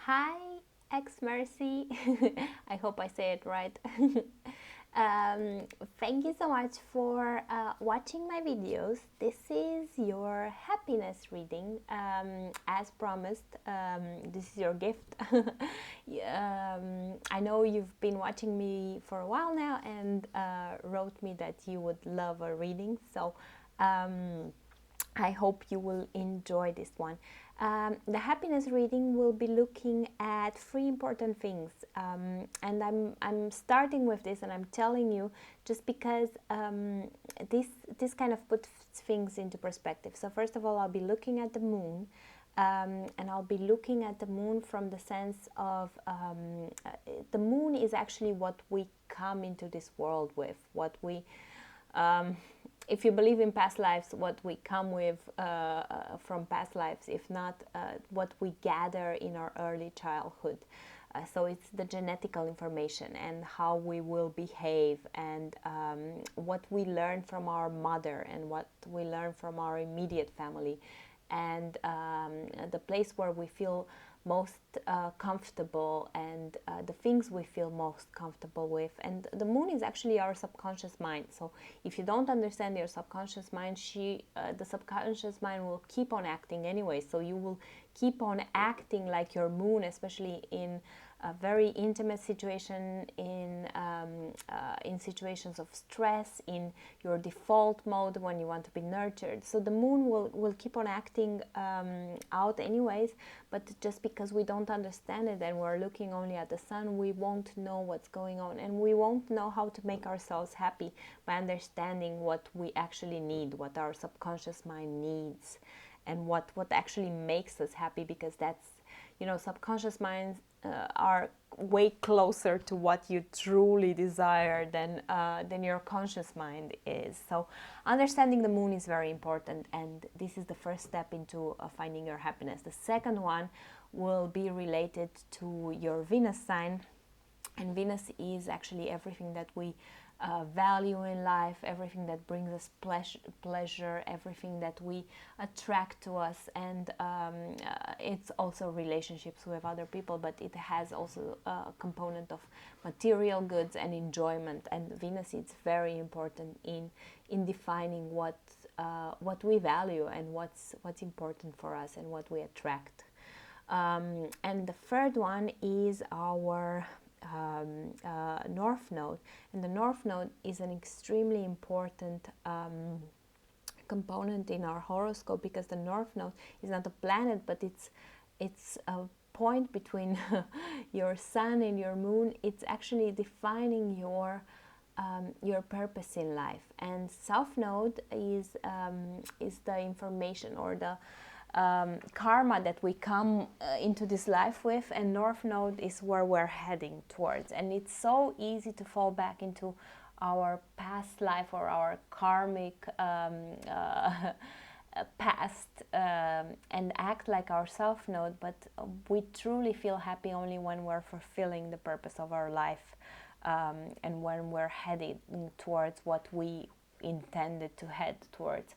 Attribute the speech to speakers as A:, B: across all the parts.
A: Hi, ex Mercy. I hope I say it right. Thank you so much for watching my videos. This is your happiness reading. As promised, this is your gift. I know you've been watching me for a while now and wrote me that you would love a reading. So I hope you will enjoy this one. The happiness reading will be looking at three important things, and I'm starting with this, and I'm telling you just because this kind of puts things into perspective. So first of all, I'll be looking at the moon, and I'll be looking at the moon from the sense of the moon is actually what we come into this world with, what we if you believe in past lives, what we come with from past lives, if not what we gather in our early childhood. So it's the genetical information and how we will behave, and what we learn from our mother and what we learn from our immediate family, and the place where we feel most comfortable, and the things we feel most comfortable with. And the moon is actually our subconscious mind. So if you don't understand your subconscious mind, the subconscious mind will keep on acting anyway. So you will keep on acting like your moon, especially in a very intimate situation, in situations of stress, in your default mode when you want to be nurtured. So the moon will keep on acting out anyways, but just because we don't understand it and we're looking only at the sun, we won't know what's going on, and we won't know how to make ourselves happy by understanding what we actually need, what our subconscious mind needs, and what actually makes us happy, because that's, subconscious minds are way closer to what you truly desire than your conscious mind is. So understanding the moon is very important, and this is the first step into finding your happiness. The second one will be related to your Venus sign, and Venus is actually everything that we value in life, everything that brings us pleasure, everything that we attract to us, and it's also relationships with other people, but it has also a component of material goods and enjoyment. And Venus is very important in defining what we value and what's important for us and what we attract. And the third one is our North Node, and the North Node is an extremely important component in our horoscope, because the North Node is not a planet, but it's a point between your sun and your moon. It's actually defining your purpose in life. And South Node is the information, or the karma that we come into this life with, and North Node is where we're heading towards. And it's so easy to fall back into our past life or our karmic past, and act like our South Node, but we truly feel happy only when we're fulfilling the purpose of our life, and when we're heading towards what we intended to head towards.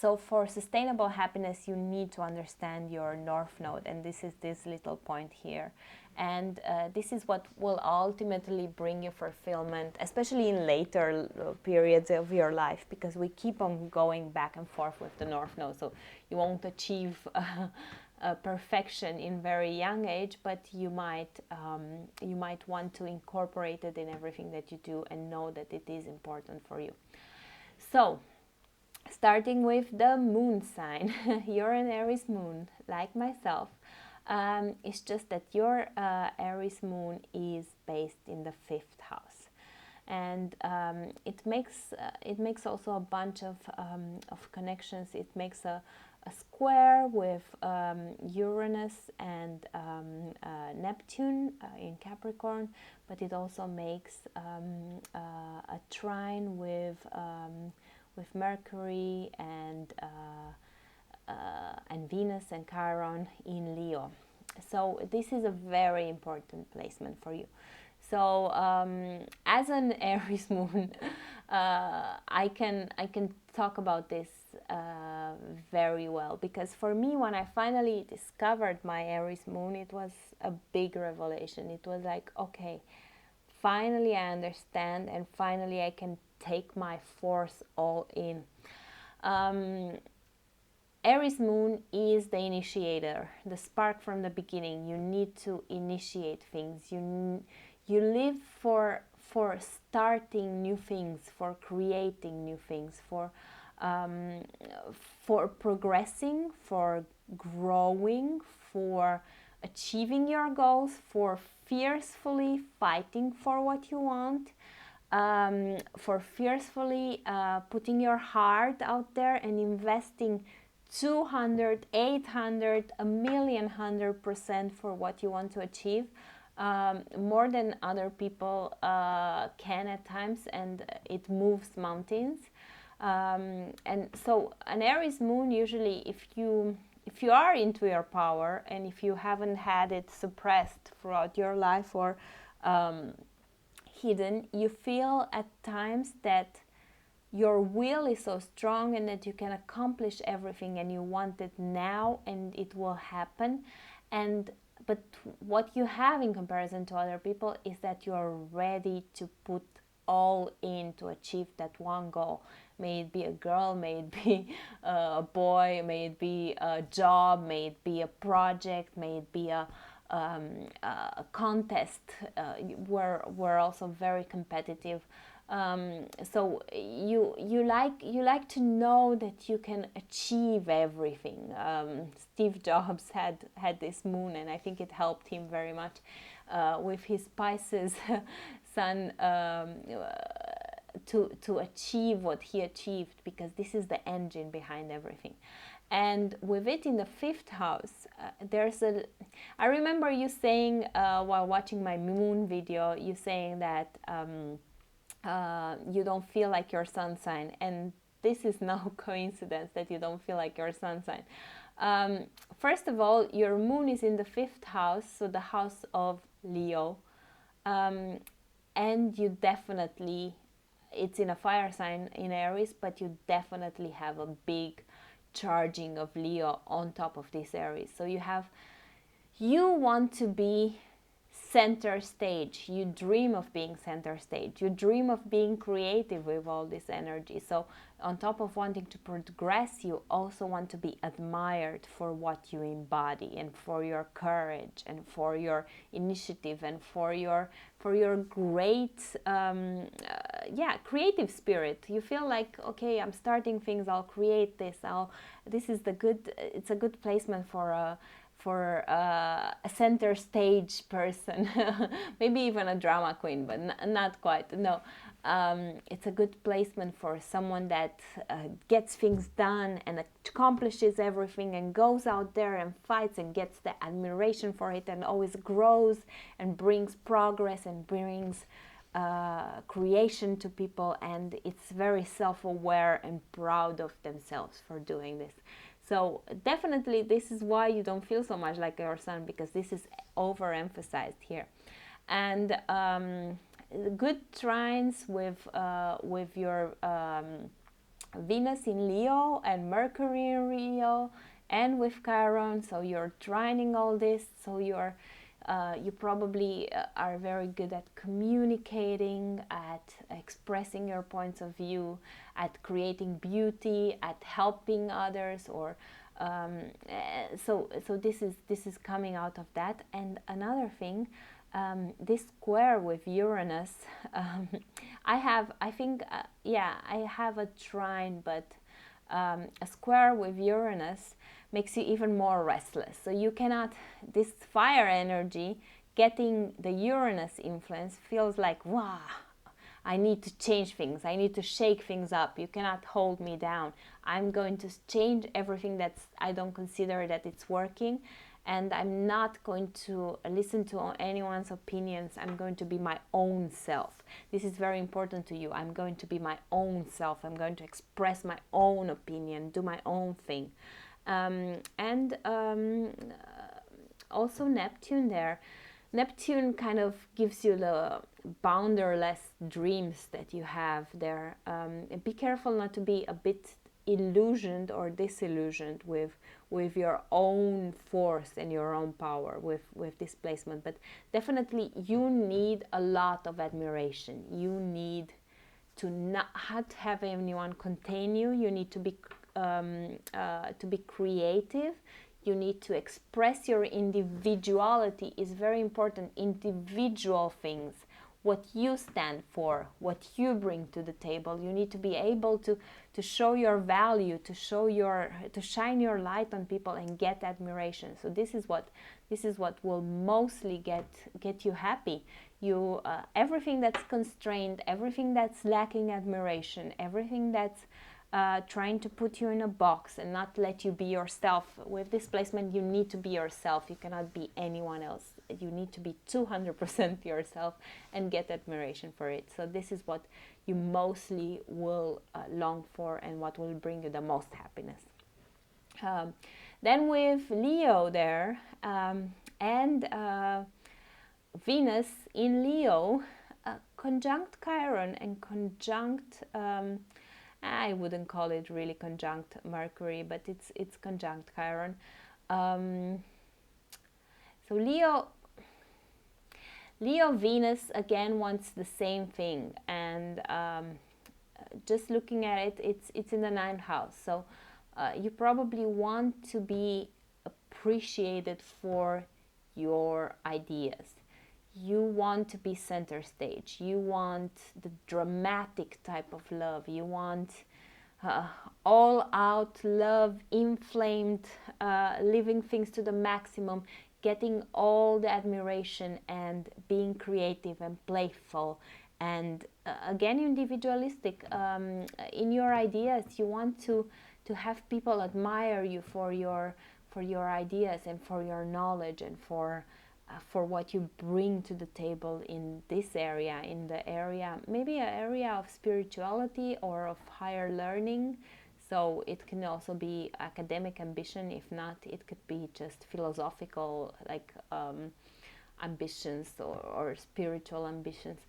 A: So for sustainable happiness, you need to understand your North Node, and this is this little point here. And this is what will ultimately bring you fulfillment, especially in later periods of your life, because we keep on going back and forth with the North Node. So you won't achieve perfection in very young age, but you might want to incorporate it in everything that you do, and know that it is important for you. So starting with the moon sign, you're an Aries moon, like myself. It's just that your Aries moon is based in the 5th house, and it makes also a bunch of connections. It makes a square with Uranus and Neptune in Capricorn, but it also makes a trine with Mercury and Venus and Chiron in Leo. So this is a very important placement for you. So as an Aries moon, I can talk about this very well, because for me, when I finally discovered my Aries moon, it was a big revelation. It was like, okay, finally I understand, and finally I can take my force all in. Um, Aries moon is the initiator, the spark from the beginning. You need to initiate things. You live for starting new things, for creating new things, um, for progressing, for growing, for achieving your goals, for fiercely fighting for what you want, for fiercely putting your heart out there and investing 200, 800, a million, 100% for what you want to achieve, more than other people can at times, and it moves mountains. And so an Aries moon, usually, if you are into your power, and if you haven't had it suppressed throughout your life, or hidden, you feel at times that your will is so strong, and that you can accomplish everything, and you want it now, and it will happen. And but what you have in comparison to other people is that you are ready to put all in to achieve that one goal. May it be a girl, may it be a boy, may it be a job, may it be a project, may it be a contest. We're also very competitive. So you like to know that you can achieve everything. Steve Jobs had this moon, and I think it helped him very much with his Pisces sun, to achieve what he achieved, because this is the engine behind everything. And with it in the fifth house, I remember you saying, while watching my moon video, you saying that you don't feel like your sun sign, and this is no coincidence that you don't feel like your sun sign. First of all, your moon is in the fifth house, so the house of Leo, and you definitely, it's in a fire sign in Aries, but you definitely have a big charging of Leo on top of this Aries. So you want to be center stage. You dream of being center stage. You dream of being creative with all this energy. So on top of wanting to progress, you also want to be admired for what you embody, and for your courage, and for your initiative, and for your great creative spirit. You feel like, okay, I'm starting things, I'll create this, it's a good placement for a center stage person, maybe even a drama queen, but not quite. No, it's a good placement for someone that gets things done and accomplishes everything, and goes out there and fights and gets the admiration for it, and always grows and brings progress and brings creation to people, and it's very self-aware and proud of themselves for doing this. So definitely this is why you don't feel so much like your sun, because this is overemphasized here. And good trines with your Venus in Leo and Mercury in Leo, and with Chiron, so you're trining all this, so you probably are very good at communicating, at expressing your points of view, at creating beauty, at helping others, or so this is coming out of that. And another thing, this square with Uranus, I have a trine, but a square with Uranus makes you even more restless. So you cannot, this fire energy, getting the Uranus influence, feels like, wow, I need to change things, I need to shake things up, you cannot hold me down. I'm going to change everything I don't consider that it's working, and I'm not going to listen to anyone's opinions. I'm going to be my own self. This is very important to you. I'm going to be my own self. I'm going to express my own opinion, do my own thing. And also Neptune there. Neptune kind of gives you the boundaryless dreams that you have there. And be careful not to be a bit illusioned or disillusioned with your own force and your own power with this placement. But definitely you need a lot of admiration. You need to not have anyone contain you. You need to be creative. You need to express your individuality. Is very important. Individual things, what you stand for, what you bring to the table. You need to be able to show your value, to shine your light on people and get admiration. So this is what will mostly get you happy. You everything that's constrained, everything that's lacking admiration, everything that's trying to put you in a box and not let you be yourself. With this placement, you need to be yourself. You cannot be anyone else. You need to be 200% yourself and get admiration for it. So this is what you mostly will long for and what will bring you the most happiness. Then with Leo there and Venus in Leo, conjunct Chiron and conjunct I wouldn't call it really conjunct Mercury, but it's conjunct Chiron. So Leo Venus again wants the same thing, and just looking at it, it's in the ninth house. So you probably want to be appreciated for your ideas. You want to be center stage. You want the dramatic type of love. You want all out love, inflamed, living things to the maximum, getting all the admiration and being creative and playful and again individualistic in your ideas. You want to have people admire you for your ideas and for your knowledge and for what you bring to the table in this area, in the area, maybe an area of spirituality or of higher learning. So it can also be academic ambition. If not, it could be just philosophical, like ambitions or spiritual ambitions.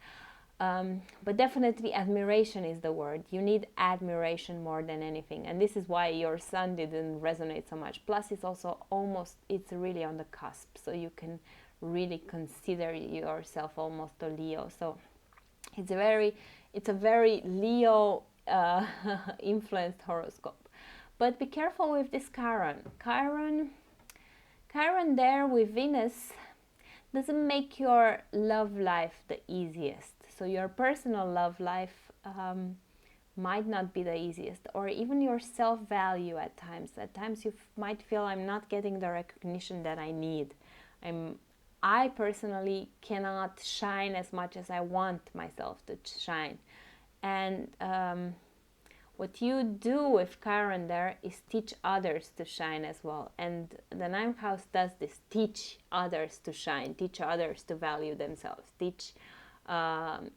A: But definitely admiration is the word. You need admiration more than anything. And this is why your sun didn't resonate so much. Plus, it's also it's really on the cusp. So you can really consider yourself almost a Leo. So it's a very Leo influenced horoscope. But be careful with this Chiron. Chiron there with Venus doesn't make your love life the easiest. So your personal love life might not be the easiest, or even your self-value at times. At times you might feel, I'm not getting the recognition that I need. I personally cannot shine as much as I want myself to shine. And what you do with Chiron there is teach others to shine as well. And the ninth house does this: teach others to shine, teach others to value themselves,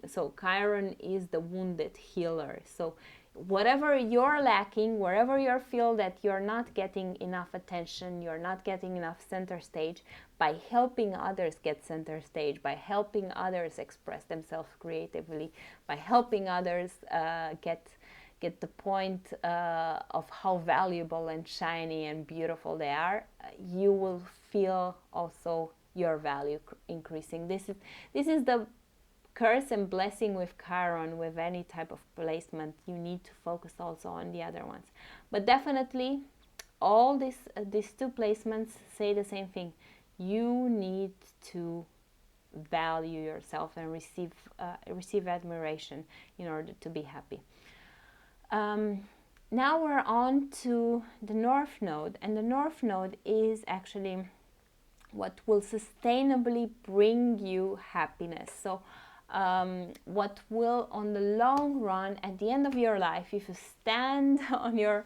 A: so Chiron is the wounded healer. So whatever you're lacking, wherever you feel that you're not getting enough attention, you're not getting enough center stage, by helping others get center stage, by helping others express themselves creatively, by helping others get the point of how valuable and shiny and beautiful they are, you will feel also your value increasing. This is the curse and blessing with Chiron. With any type of placement, you need to focus also on the other ones. But definitely all these two placements say the same thing: you need to value yourself and receive admiration in order to be happy. Now we're on to the North Node, and the North Node is actually what will sustainably bring you happiness. So what will, on the long run, at the end of your life, if you stand on your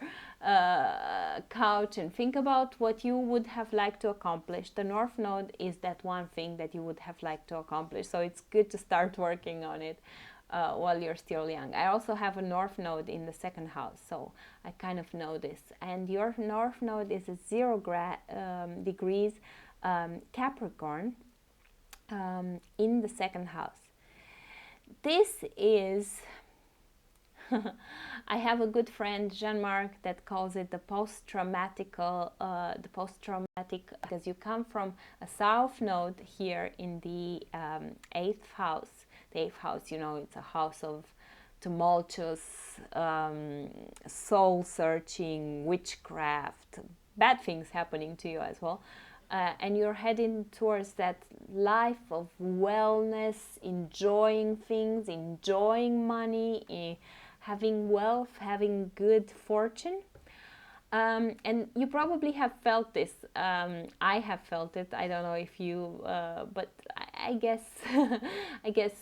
A: couch and think about what you would have liked to accomplish, the North Node is that one thing that you would have liked to accomplish. So it's good to start working on it while you're still young. I also have a North Node in the second house, so I kind of know this. And your North Node is at 0 degrees Capricorn. in the second house. This is I have a good friend, Jean-Marc, that calls it the post-traumatic, because you come from a south node here in the eighth house. The eighth house, you know, it's a house of tumultuous, soul-searching, witchcraft, bad things happening to you as well. And you're heading towards that life of wellness, enjoying things, enjoying money, having wealth, having good fortune. And you probably have felt this. I have felt it. I don't know if you, but I guess, I guess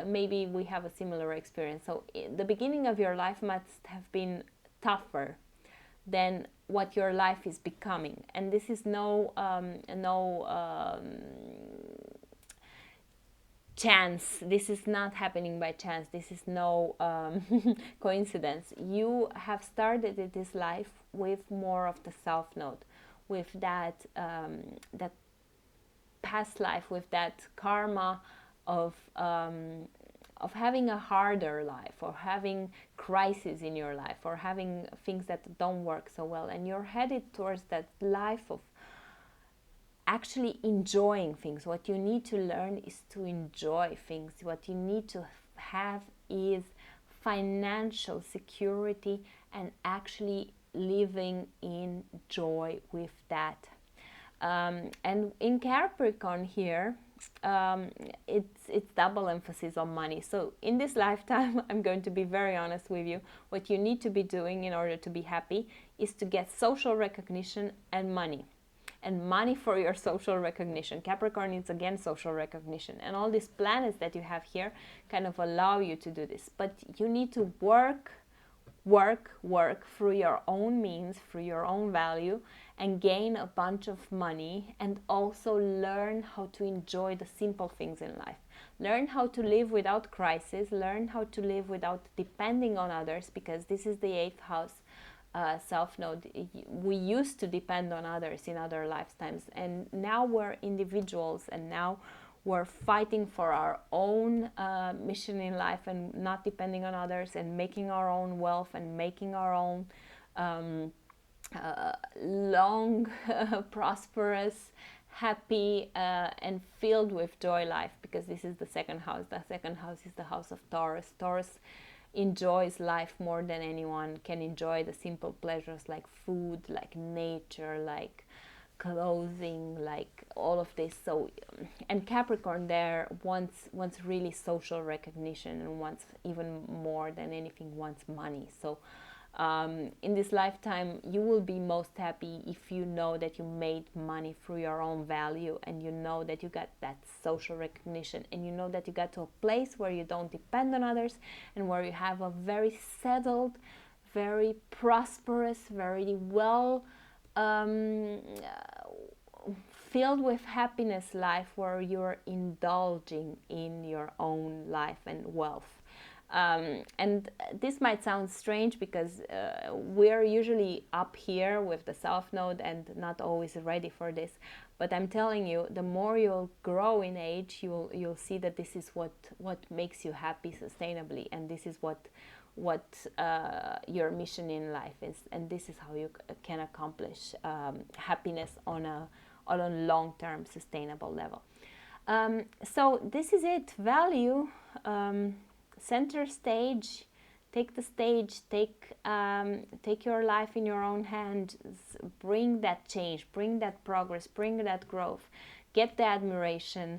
A: maybe we have a similar experience. So the beginning of your life must have been tougher than what your life is becoming, and this is no chance. This is not happening by chance. This is no coincidence. You have started this life with more of the south node, with that past life, with that karma of having a harder life, or having crises in your life, or having things that don't work so well, and you're headed towards that life of actually enjoying things. What you need to learn is to enjoy things. What you need to have is financial security and actually living in joy with that. And in Capricorn here, it's double emphasis on money. So in this lifetime, I'm going to be very honest with you. What you need to be doing in order to be happy is to get social recognition and money. And money for your social recognition. Capricorn is again social recognition. And all these planets that you have here kind of allow you to do this. But you need to work through your own means, through your own value, and gain a bunch of money, and also learn how to enjoy the simple things in life. Learn how to live without crisis, learn how to live without depending on others, because this is the eighth house self node. We used to depend on others in other lifetimes, and now we're individuals, and now we're fighting for our own mission in life, and not depending on others, and making our own wealth, and making our own long, prosperous, happy, and filled with joy life, because this is the second house. The second house is the house of Taurus. Taurus enjoys life more than anyone, can enjoy the simple pleasures like food, like nature, like clothing, like all of this. So, and Capricorn there wants really social recognition, and wants, even more than anything, wants money. So in this lifetime, you will be most happy if you know that you made money through your own value, and you know that you got that social recognition, and you know that you got to a place where you don't depend on others, and where you have a very settled, very prosperous, very well filled with happiness life, where you're indulging in your own life and wealth. And this might sound strange, because we're usually up here with the south node and not always ready for this. But I'm telling you, the more you'll grow in age, you'll see that this is what makes you happy sustainably, and this is what your mission in life is, and this is how you can accomplish happiness on a long-term sustainable level. So this is it. Value. Center stage, take the stage, take your life in your own hands, bring that change, bring that progress, bring that growth, get the admiration,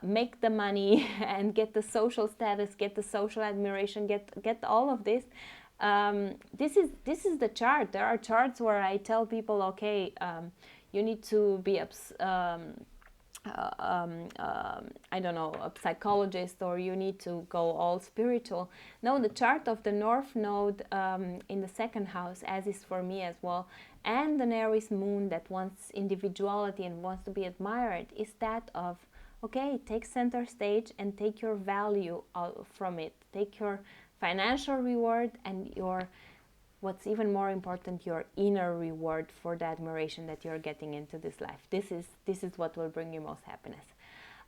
A: make the money, and get the social status, get the social admiration, get all of this. This is the chart. There are charts where I tell people, okay, you need to be I don't know, a psychologist, or you need to go all spiritual. No, the chart of the North Node in the second house, as is for me as well, and an Aries moon that wants individuality and wants to be admired, is that of, okay, take center stage and take your value out from it. Take your financial reward and your, what's even more important, your inner reward for the admiration that you're getting into this life. This is what will bring you most happiness.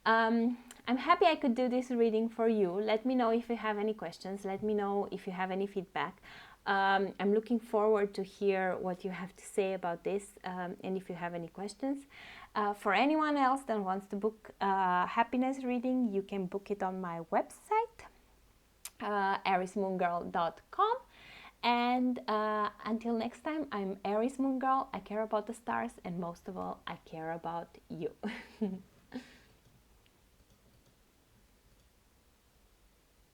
A: I'm happy I could do this reading for you. Let me know if you have any questions. Let me know if you have any feedback. I'm looking forward to hear what you have to say about this, and if you have any questions. For anyone else that wants to book happiness reading, you can book it on my website, ariesmoongirl.com. And until next time, I'm Aries Moon Girl. I care about the stars, and most of all, I care about you.